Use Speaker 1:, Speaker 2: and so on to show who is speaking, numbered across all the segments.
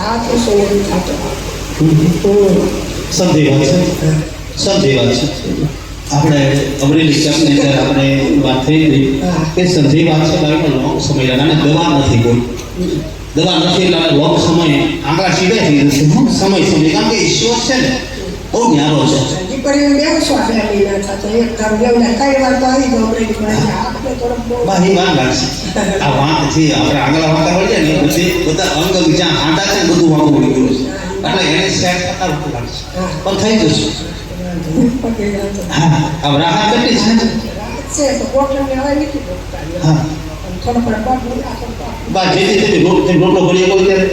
Speaker 1: આ તો સોળ થતો
Speaker 2: સમજી વાત છે, સમજી વાત છે. આપણે અમરેલી કેમ્પની અંદર આપણે વાત થઈ હતી કે સમજી વાત છે બાળકો લોંગ સમય લાગે દવા નથી કોઈ દવા નથી એટલે લોંગ સમય આંકડા સીધા થઈ જશે સમય સમય કારણ કે ઈશ્વર છે ને બહુ ન્યારો છે.
Speaker 1: દીકરીઓ બેવ છો આપણે મહિના થતો એક કામ બેવને કઈ વાર તો આવી ગયો અમરેલી પણ આપણે થોડોક
Speaker 2: બાહી વાત લાગશે આ વાત છે આપણે આગળ વાંકા વળીએ ને બધી બધા અંગ જ્યાં આંટા છે બધું વાંકું વળી ગયું છે એટલે એને સેટ થતા વાર લાગશે પણ થઈ જશે. હા આ રાહત કેટલી છે
Speaker 1: તો બોટલને હવે લીધી દો.
Speaker 2: હા
Speaker 1: થોડો પણ બાપ
Speaker 2: બા જેથી રોટલો ભરીએ કોઈ ત્યારે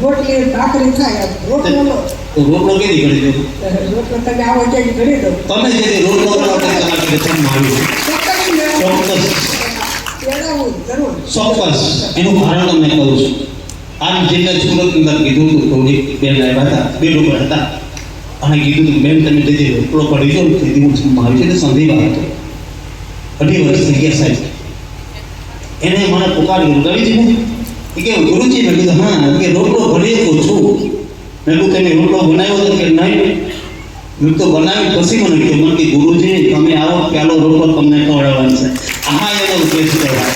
Speaker 1: રોટલી ભાખરી થાય રોટલો નો
Speaker 2: તો રોટલો કેદી કરી દો
Speaker 1: રોટલો તમે આવો ત્યાં ઘડી દો
Speaker 2: તમે જેથી રોટલો બનાવો ત્યારે તમારે જમવા આવ્યું ચોક્કસ એનું કારણ તમને કહું છું. આમ જેને સુરતની અંદર કીધું હતું થોડી બેન આવ્યા હતા બે લોકો હતા અને કીધું હતું બેન તમે જે રોટલો પડી ગયો તેથી હું જમવા આવ્યું છે એટલે સંધિવા હતો 2.5 વર્ષ થઈ ગયા સાહેબ. એને મને પુકાર્યું રવિજી કે ગુરુજી મેં કીધું હા કે રોટલો ભરી તો છું. મેં કીધું તમે રોટલો બનાવ્યો હતો કે નહીં મેં તો બનાવી પછી મને કહ્યું મને કે ગુરુજી તમે આવો પહેલો રોટલો તમને ખવડાવવાનો છે. આમાં એનો ઉદ્દેશ કહેવાય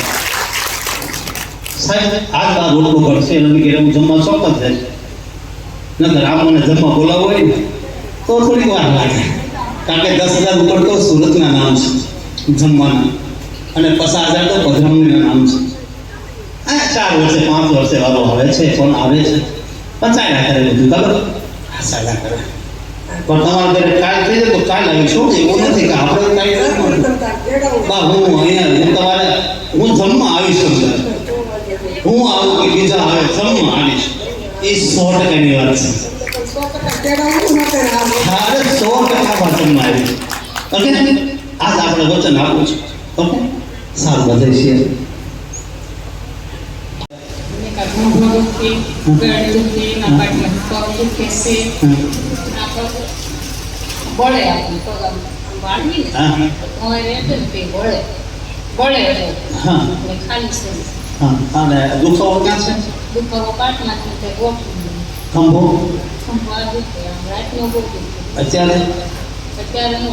Speaker 2: સાહેબ આજ આ રોટલો કરશે એટલે કે હું જમવા ચોક્કસ જાય નકર આ મને જમવા બોલાવો હોય ને તો થોડી વાર લાગે કારણ કે 10,000 ઉપર તો સુરતના નામ છે જમવાના અને 50,000 તો પધરામણીના નામ છે. આ 4 વર્ષે 5 વર્ષે વારો આવે છે ફોન આવે છે પચાયા કરે બધું ખબર સાદા કરે પણ તમારા ઘરે કાલ થઈ જાય તો કાલ આવીશું એવું નથી કે આપણે કાંઈ બા હું અહીંયા હું તમારે હું જમવા આવીશ હું આવું કે બીજા આવે જમવા આવીશ એ 100%ની વાત છે. અરે 100% જમવા આવીશ ઓકે આજ આપણે વચન આપું છું ઓકે સારું બધે છે.
Speaker 3: બળે આપણે તો વાળવી ને હવે એટલે તે બળે બળે એટલે ખાલી છે.
Speaker 2: હા અને દુખાવો ક્યાં છે
Speaker 3: દુખાવો પાટમાંથી તે ગોઠવું
Speaker 2: ખંભો
Speaker 3: ખંભા દુખે આમ રાતનો ગોઠવું
Speaker 2: અત્યારે
Speaker 3: અત્યારે નો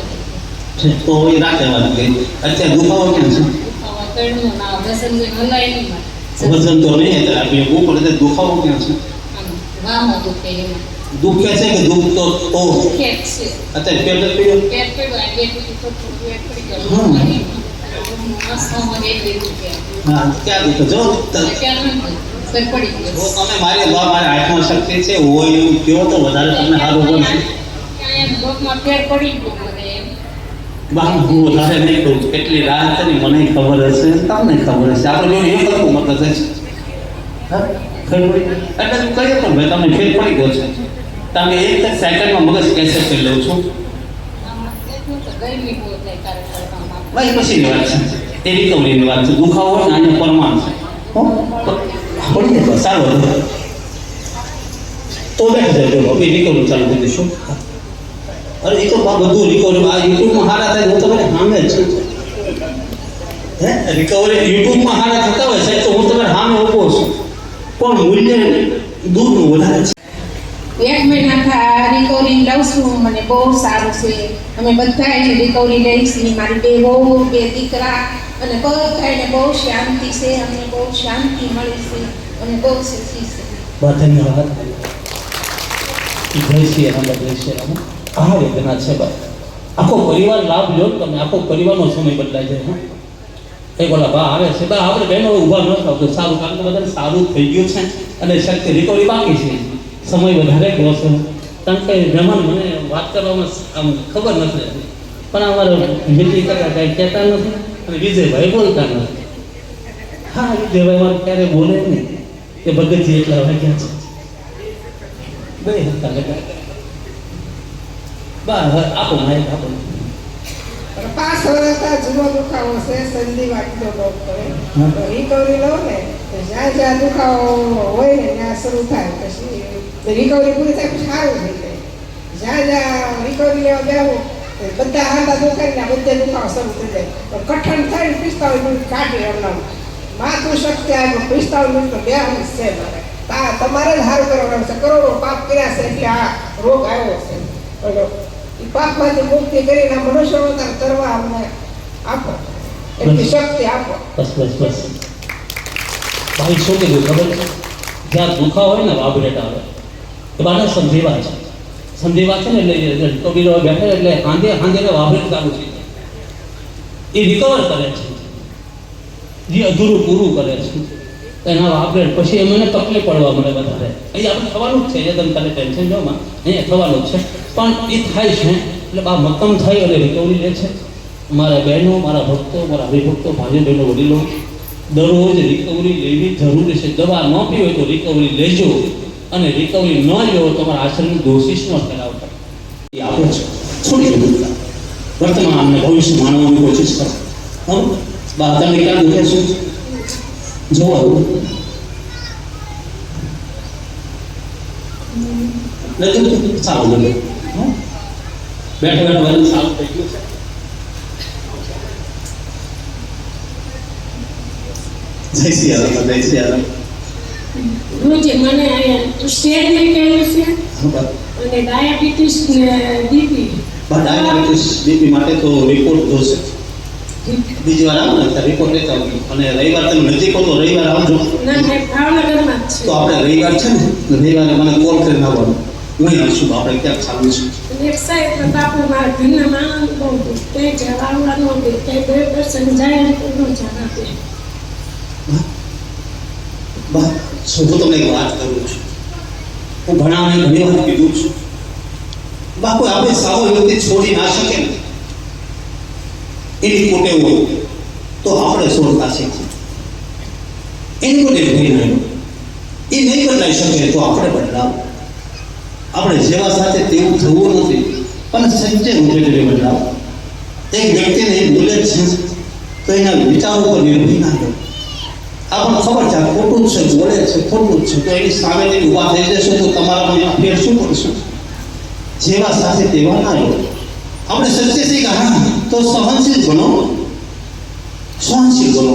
Speaker 2: તો એ રાતે વાત ગઈ અત્યારે દુખાવો ક્યાં છે
Speaker 3: દુખાવા કડનું ના વજન જે હલાય નહીં
Speaker 2: વજન તો નહીં એટલે આપણે ઉપર એટલે દુખાવો ક્યાં છે
Speaker 3: વામો દુખે એમાં
Speaker 2: દુખે છે કે દુખ તો
Speaker 3: પેટ છે
Speaker 2: અત્યારે પેટ જ પીડ્યો
Speaker 3: પેટ પડ્યું આ પેટ થોડું પેટ પડી ગયું મસ્તમાં એટલે દુખે
Speaker 2: હા ક્યાં દુખે જો
Speaker 3: અત્યારે નથી સર પડી ગયો
Speaker 2: જો તમે મારી મારા આંખમાં શક્તિ છે હોય એવું કહો તો વધારે તમને સારું બનશે.
Speaker 3: ત્યાં ડોકમાં ફેર પડી ગયો મને
Speaker 2: બા હું વધારે નહીં કહું કેટલી રાત છે ને મને ખબર હશે તમને ખબર હશે આપણે જો એ કરવું મતલબ છે હા ખબર પડી એટલે તું કહીએ પણ ભાઈ તમને ફેર પડી ગયો છે તમે એક સેકન્ડમાં મગજ કેન્સલ કરી લઉં છું
Speaker 3: ગરમી બહુ થાય કાર્યક્રમમાં
Speaker 2: ભાઈ પછીની વાત છે એ રિકવરીની વાત છે દુખાવો હોય ને આને પરમાણ છે પડી જાય સારું હતું તો બેઠ જાય જો હવે રિકવરી ચાલુ કરી દઈશું. અરે એ તો બધું રિકવરી આ યુટ્યુબમાં હારા થાય હું તમારે સામે જ છું હે રિકવરી યુટ્યુબમાં હારા થતા હોય સાહેબ તો હું તમારે સામે ઊભો છું પણ મૂલ્ય દૂધનું વધારે છે.
Speaker 3: 1 મહિના રિકવરી લઉં છું મને બહુ સારું છે અમે બધા એની રિકવરી લઈ છીએ મારી 2 વહુ 2 દીકરા અને બધાને બહુ શાંતિ છે અમને બહુ શાંતિ મળી છે અને બહુ સુખી છે.
Speaker 2: બહુ ધન્યવાદ જય શ્રી રામ જય શ્રી રામ. આ વેદના છે બસ આખો પરિવાર લાભ લો તમે આખો પરિવારનો સમય બદલાઈ જાય હા એ બોલા બા આવે છે બા આપણે બહેનો ઊભા ન થાવ તો સારું કારણ કે બધાને સારું થઈ ગયું છે અને શક્તિ રિકવરી બાકી છે સમય વધારે ગયો છે કારણ કે મહેમાન મને વાત કરવામાં આમ ખબર નથી રહેતી પણ અમારે મિત્રી કરતા કાંઈ કહેતા નથી અને વિજયભાઈ બોલતા નથી. હા વિજયભાઈ મારે ક્યારે બોલે નહીં કે ભગતજી એટલા વાગ્યા છે બે હતા લગા બા આપો માહિતી આપો
Speaker 1: 5 વર્ષથી જુનો દુખાવો છે સંધિવા કીધો ડોક્ટરે તો રિકવરી લો ને જ્યાં જ્યાં દુખાવો હોય ને ત્યાં શરૂ થાય પછી રિકવરી પૂરી થાય પછી સારું થઈ જાય જ્યાં જ્યાં રિકવરી લેવા બેવું બધા હાંડા દુખાય ને બધે દુખાવો શરૂ થઈ જાય તો કઠણ થાય 45 મિનિટ કાઢી એમના માથું શક્તિ આવે 45 મિનિટ તો બે છે મારે તમારે જ હારું કરવાનું છે. કરોડો પાપ કર્યા છે એટલે આ રોગ આવ્યો છે. બોલો, એ પાપમાંથી મુક્તિ કરીને આ મનુષ્ય અવતાર કરવા અમને આપો, એટલી શક્તિ આપો.
Speaker 4: બસ બસ બસ ભાઈ શું કીધું ખબર છે? જ્યાં દુખા હોય ને વાબરેટ આવે એ બાને સંધિવા છે. સંધિવા છે ને એટલે કબીરો બેઠે એટલે હાંધે હાંધે વાબરેટ ચાલુ છે. એ રિકવર કરે છે, જે અધૂરું પૂરું કરે છે એના વાબરેટ. પછી એમને તકલીફ પડવા મળે વધારે. અહીં આપણે થવાનું જ છે, એ તમે તારે ટેન્શન લો માં, અહીંયા થવાનું જ છે. પણ એ થાય છે એટલે બા મક્કમ થાય અને રિકવરી લે છે. મારા બહેનો, મારા ભક્તો, મારા હરિભક્તો, ભાઈઓ બહેનો, વડીલો, દરરોજ રિકવરી લેવી જરૂરી છે. દવા ન પી હોય તો રિકવરી લેજો, અને રિકવરી ન લો તમારા આશ્રમની દોષિસ ન ફેલાવતા. એ આપણે છોડી દો. વર્તમાન અને ભવિષ્ય માનવાની કોશિશ કરો. હા, બા તમે ક્યાં દુખે છો જોવા નથી સારું બોલો. બેઠો બેઠો બધું સારું થઈ ગયું છે. જય શ્રી રામ, જય શ્રી રામ.
Speaker 5: રોજે મને અહીંયા સ્ટેજ લઈ ગયેલું છે અને ડાયાબિટીસ ને બીપી.
Speaker 2: ડાયાબિટીસ બીપી માટે તો રિપોર્ટ જોશે. બીજી વાર આવો ને ત્યારે રિપોર્ટ લેતા આવજો. અને રવિવાર તમે નજીક હો તો રવિવાર આવજો.
Speaker 5: ના મેં ભાવનગરમાં જ
Speaker 2: તો આપણે રવિવાર છે ને, રવિવારે મને કોલ કરીને આવવાનું. હું આવીશું, આપણે ક્યાંક ચાલુ છું.
Speaker 5: છે એક સાહેબ બાપુ મારા ઘરના માણસ બહુ તે જવાનું હતું તે બે દર્શન જાય તો ન જાણ આપે.
Speaker 2: બા શું હું તમને એક વાત કરું છું. હું ભણાવને ઘણી વાર કીધું છું. બા કોઈ આપણે સારો વ્યક્તિ છોડી ના શકે ને, એની કોટે હોય તો આપણે છોડતા શીખીએ. એની કોટે ભરી નહીં, એ નહીં બદલાઈ શકે તો આપણે બદલાવ. આપણે જેવા સાથે તેવું થવું નથી, પણ સચ્ચે રૂપે બદલાવ. એક વ્યક્તિને એ બોલે છે તો એના વિચારો પર નિર્ભર ના કરો. આપણને ખબર છે આ ખોટું છે, બોલે છે ખોટું છે, તો એની સામે ઊભા થઈ જશે તો તમારા એમાં ફેર શું કરશું? જેવા સાથે તેવા ના રહો. આપણે સચ્ચે છે કે હા તો સહનશીલ બનો, સહનશીલ બનો.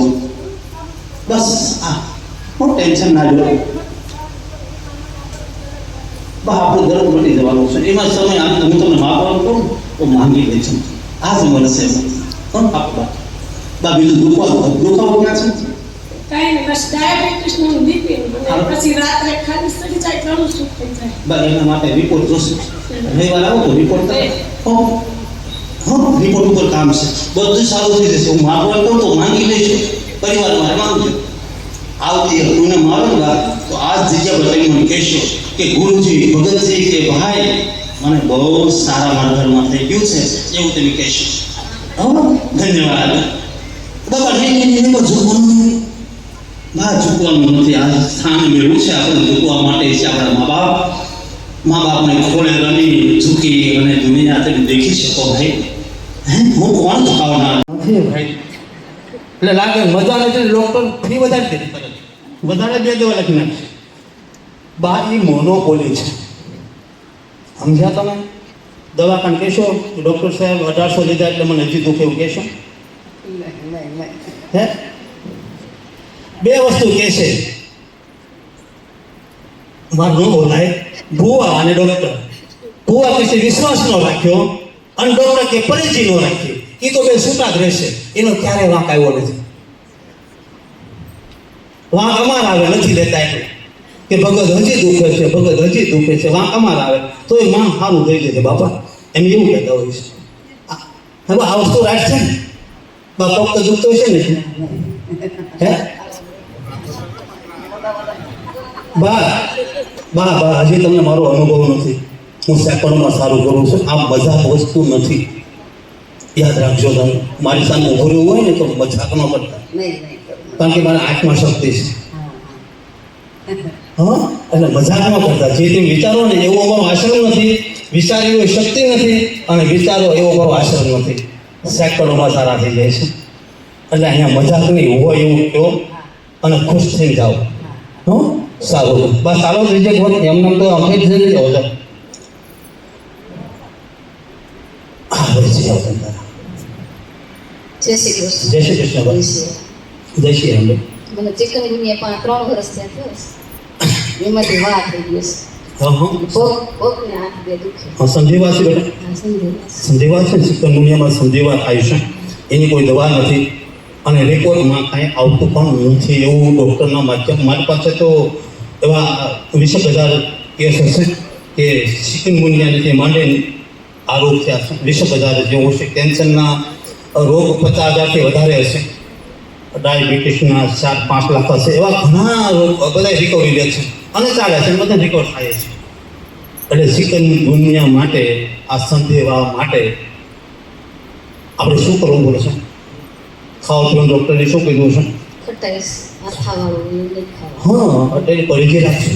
Speaker 2: બસ આ હું ટેન્શન ના લો. બા આપણું દર્દ મટી જવાનું છે. એમાં સમય આમ હું તમને માગવાનું કહું તો માંગી લે છે. આ જ મળશે પણ આપવા. બા બીજું દુખાવો ક્યાં છે?
Speaker 5: કાંઈ નહીં, બસ ડાયાબિટીસ નું બીપી પછી રાત્રે ખાલી સડી જાય ઘણું સુખ થઈ જાય.
Speaker 2: બા એના માટે રિપોર્ટ જોશે. રવિવાર આવો તો રિપોર્ટ હા, રિપોર્ટ ઉપર કામ છે. બધું સારું થઈ જશે. હું માગવાનું કહું તો માંગી લઈશું. પરિવાર મારે માંગજો. આવતી કોઈને મારો ને તો આ જ જગ્યા પર તમે મને કહેશો કે ગુરુજી, ભગતજી કે ભાઈ મને બહુ સારા મારા ઘરમાં થઈ ગયું છે, એવું તમે કહેશો. ધન્યવાદ. બાબા નહીં ઝૂકવાનું, બા ઝૂકવાનું નથી. આ સ્થાન મેળવું છે આપણે ઝૂકવા માટે છે. આપણા મા બાપને ખોળે રમી ઝૂકી અને દુનિયા તમે દેખી શકો ભાઈ. હું કોણ ઝુકાવનાર નથી ભાઈ. એટલે લાગે મજા નથી, ડોક્ટર ફી વધારે દે, વધારે બે દેવા લખી નાખશે. બા એ મોનોપોલી છે, સમજ્યા તમે? દવાખાને કહેશો ડૉક્ટર સાહેબ 1800 લીધા એટલે મને હજી દુખે એવું કહેશો? હે, બે વસ્તુ કહેશે, મારું ન બોલાય. ભુવા અને ડૉક્ટર. ભુવા કહેશે વિશ્વાસ ન રાખ્યો, અને ડૉક્ટર કે પરિચય ન રાખ્યો. એ તો બે છૂટા જ રહેશે. એનો ક્યારેય વાંક આવ્યો નથી. વાંક અમારા આવે નથી લેતા એટલે કે ભગત હજી દુખે છે, ભગત હજી દુખે છે. વાંક અમારા આવે તો એ માન સારું થઈ જશે બાપા, એમ એવું કહેતા હોય છે. હવે આ વસ્તુ રાખ છે ને બા, પગ તો દુખતો છે ને. હે બા હજી તમને મારો અનુભવ નથી. હું સેકન્ડમાં સારું કરું છું. આ મજાક વસ્તુ નથી, યાદ રાખજો. તમે મારી સામે ઉભો રહેવું હોય ને તો મજાક ન કરતા, કારણ કે મારા આંખમાં શક્તિ છે. હા, એટલે મજાક ન કરતા. જે તમે વિચારો ને એવો અમારો આશ્રમ નથી, વિચાર એવી શક્તિ નથી, અને વિચારો એવો અમારો આશ્રમ નથી. સેકન્ડોમાં સારા થઈ જાય છે. એટલે અહીંયા મજાક નહીં, હોય એવું કહો અને ખુશ થઈ જાઓ. હં, સારું. બસ ચાલો રિજેક્ટ હોય એમને તો અમે જ જઈ જાઓ છો.
Speaker 6: જય શ્રી કૃષ્ણ.
Speaker 2: જય શ્રી કૃષ્ણ. જય શ્રી રામ.
Speaker 6: મને ચિકનગુનિયા 3 વર્ષ થયા. એમાંથી વાત થઈ ગઈ છે.
Speaker 2: હા હા
Speaker 6: પગને હાથ બે દુખે.
Speaker 2: હા સંધિવા છે બેટા
Speaker 6: હા, સમજાય.
Speaker 2: સંધિવા છે ચિકન દુનિયામાં સંધિવા થાય છે એની કોઈ દવા નથી અને રિપોર્ટમાં કાંઈ આવતું પણ નથી એવું ડૉક્ટરના માધ્યમ મારી પાસે તો એવા 20,000 કેસ હશે કે ચિકન દુનિયાથી માંડીને આ રોગ થયા છે 20,000 જેવો છે કેન્સરના રોગ 50,000થી વધારે હશે ડાયાબિટીસના 4-5 લાખ હશે એવા ઘણા રોગ બધા રિકવરી લે છે અને ચાલે છે બધા રિકવર થાય છે એટલે ચિકન દુનિયા માટે આ સંધિવા માટે આપણે શું કરવું પડશે ખાવા પીવાનું ડૉક્ટરે શું કીધું છે
Speaker 6: ખટાઈશ, આથાવાળું એ નહીં ખાવાનું.
Speaker 2: હા એટલે પરેજી રાખશે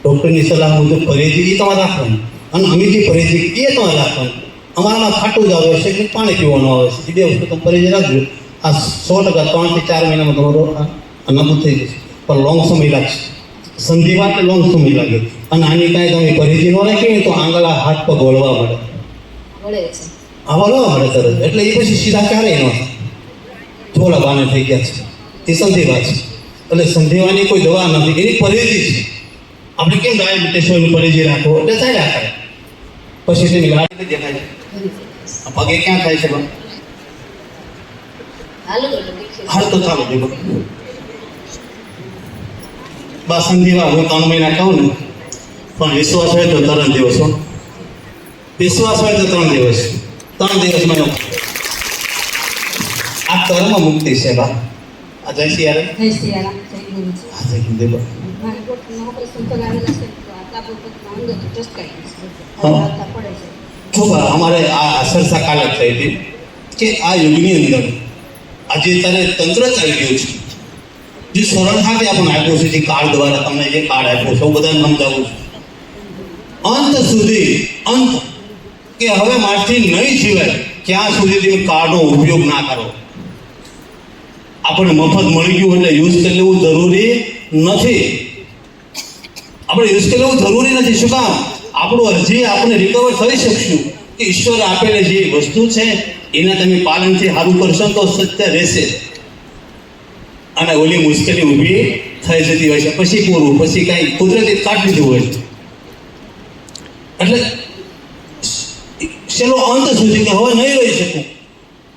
Speaker 2: ડૉક્ટરની સલાહ મુજબ પરેજી એ તમારે રાખવાની અને અમે જે પરેજી એ તમારે રાખવાની અમારામાં ખાટું જ આવે છે કે પાણી પીવાનું આવે છે એ બે વસ્તુ તમે પરેજી રાખજો આ 100% 3 થી 4 મહિનામાં તમારો આ નબૂદ થઈ જશે પણ લોંગ સમય લાગશે સંધિવા એટલે લોંગ સમય લાગે અને આની કાંઈ તમે પરેજી ન રાખીએ તો આંગળા હાથ પગ વળવા મળે
Speaker 6: વળે છે.
Speaker 2: આ વળવા મળે તરત એટલે એ પછી સીધા ક્યારેય ન થાય થોડા બાને થઈ ગયા છે એ સંધિવા છે એટલે સંધિવાની કોઈ દવા નથી એની પરેજી છે આપણે કેમ ડાયાબિટીસ હોય એની પરેજી રાખો એટલે ચાલ્યા કરે પછી તેની ગાડી દેખાય છે આ પગે ક્યાં થાય છે બા
Speaker 6: હાલો એટલે દુખે.
Speaker 2: હાલ તો ચાલો દેખો બા સંધિવા હું 3 મહિના કહું ને પણ વિશ્વાસ હોય તો 3 દિવસ હો વિશ્વાસ હોય તો 3 દિવસ 3 દિવસમાં આ કર્મ મુક્તિ છે બા આ જય સિયારામ
Speaker 6: જય સિયારામ, જય ગુરુજી.
Speaker 2: આ જય હિન્દુ
Speaker 6: મારી ગોઠણનું ઓપરેશન કરાવેલા છે તો આ તાબડતોબ અંદર ચસકાઈ ગઈ છે.
Speaker 2: હા.
Speaker 6: હાલતા પડે છે.
Speaker 2: જો બા અમારે આ સરસા કાલક થઈ હતી કે આ યુગની અંદર આજે તારે તંત્ર ચાલી ગયું છે જે સરળતાથી આપણને આપ્યો છે જે કાર્ડ દ્વારા તમને જે કાર્ડ આપ્યો છે હું બધાને સમજાવું છું અંત સુધી અંત કે હવે મારથી નહીં જીવાય ક્યાં સુધી તમે કાર્ડનો ઉપયોગ ના કરો આપણે મફત મળી ગયું એટલે યુઝ કરી લેવું જરૂરી નથી આપણે યુઝ કરી લેવું જરૂરી નથી શું કામ આપણું અરજી આપણે રિકવર થઈ શકશું કે ઈશ્વર આપેલી જે વસ્તુ છે એના તમે પાલનથી સારું કરશો તો સત્ય રહેશે અને ઓલી મુશ્કેલી ઊભી થઈ જતી હોય છે પછી પૂરું પછી કાંઈ કુદરતી કાઢી દીધું હોય છે એટલે ચલો અંત સુધી કે હવે નહીં રહી શકું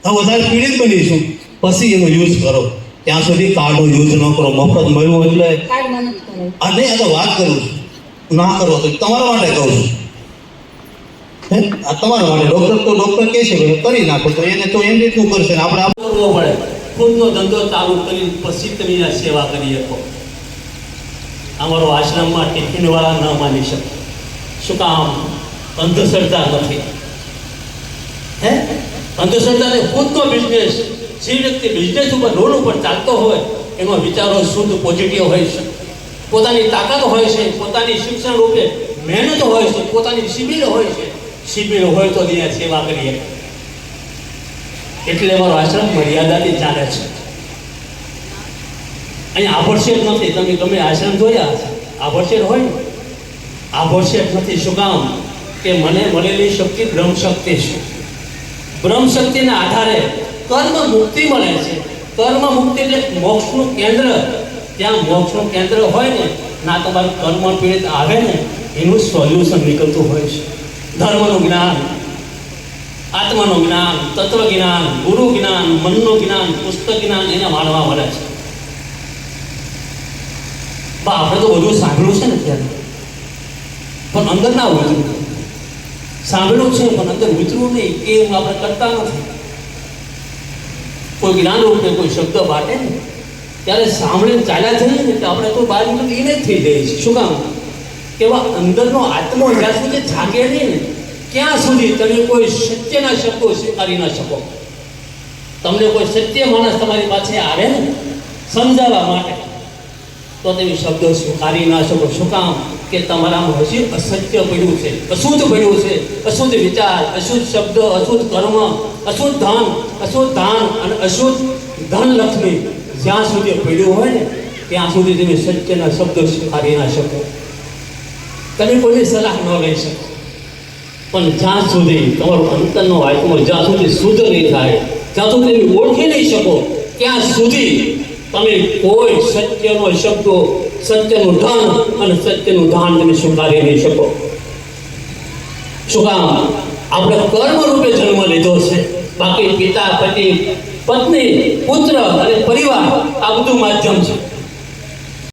Speaker 2: હવે વધારે પીડિત બનીશું પછી એનો યુઝ કરો ત્યાં સુધી કાર્ડનો યુઝ ન કરો મફત મળ્યું એટલે
Speaker 6: કાર્ડમાં નથી કરાવ્યું.
Speaker 2: આ નહીં આ તો વાત કરું છું ના કરો તો તમારા માટે કહું છું હે આ તમારા માટે ડૉક્ટર કહે છે કે કરી નાખો તો એને તો એમ રીતનું કરશે ને આપણે
Speaker 4: કરવો પડે ખુદનો ધંધો ચાલુ કરીને પછી તમે આ સેવા કરી શકો અમારો આશ્રમમાં ટિફિનવાળા ન માની શકે શું કામ અંધશ્રદ્ધા નથી હે અંધશ્રદ્ધાને ખુદનો બિઝનેસ જે વ્યક્તિ બિઝનેસ ઉપર રોડ ઉપર ચાલતો હોય એનો વિચારો શુદ્ધ પોઝિટિવ હોય છે પોતાની તાકાત હોય છે પોતાની શિક્ષણ રૂપે મહેનત હોય છે પોતાની શિબિર હોય છે શિબિર હોય તો ત્યાં સેવા કરીએ એટલે અમારો આશ્રમ મર્યાદાથી ચાલે છે અહીંયા આભડછેટ નથી તમે ગમે આશ્રમ જોયા હશે આભડછેટ હોય ને આભડછેટ નથી શું કામ કે મને મળેલી શક્તિ બ્રહ્મ શક્તિ છે બ્રહ્મ શક્તિના આધારે કર્મ મુક્તિ મળે છે કર્મ મુક્તિ એટલે મોક્ષનું કેન્દ્ર ત્યાં મોક્ષનું કેન્દ્ર હોય ને ના તમારું કર્મ પીડિત આવે ને એનું સોલ્યુશન નીકળતું હોય છે ધર્મનું જ્ઞાન આત્માનું જ્ઞાન તત્વ જ્ઞાન ગુરુ જ્ઞાન મનનું જ્ઞાન પુસ્તક જ્ઞાન એને માનવા મળે છે બા આપણે તો બધું સાંભળ્યું છે ને ત્યારે પણ અંદર ના ઉતર્યું સાંભળ્યું છે પણ અંદર ઉતર્યું નહીં એ આપણે કરતા નથી કોઈ જ્ઞાન રૂપે કોઈ શબ્દ વાટે ને ત્યારે સાંભળીને ચાલ્યા જઈએ ને તો આપણે તો બહાર નીકળીને જ થઈ જઈએ છીએ શું કામ કે અંદરનો આત્મો જ્યાં સુધી જાગે નહીં ને ક્યાં સુધી તમે કોઈ સત્યના શબ્દો સ્વીકારી ના શકો તમને કોઈ સત્ય માણસ તમારી પાસે આવે ને સમજાવવા માટે તો તમે શબ્દો સ્વીકારી ના શકો શું કામ કે તમારામાં હજી અસત્ય પડ્યું છે અશુદ્ધ પડ્યું છે અશુદ્ધ વિચાર અશુદ્ધ શબ્દ અશુદ્ધ કર્મ અશુદ્ધ દાન અને અશુદ્ધ ધન લક્ષ્મી જ્યાં સુધી પડ્યું હોય ને ત્યાં સુધી તમે સત્યના શબ્દો સ્વીકારી ના શકો તમે કોઈની સલાહ ન લઈ શકો પણ જ્યાં સુધી તમારો અંતરનો આત્મો જ્યાં સુધી શુદ્ધ નહીં થાય જ્યાં સુધી તમે ઓળખી નહીં શકો ત્યાં સુધી તમે કોઈ સત્યનો શબ્દો સત્યનું ધન અને સત્યનું દાન તમે સ્વીકારી નહીં શકો. શું કામ? આપણે કર્મ રૂપે જન્મ લીધો છે. બાકી પિતા, પતિ, પત્ની, પુત્ર અને પરિવાર આ બધું માધ્યમ છે.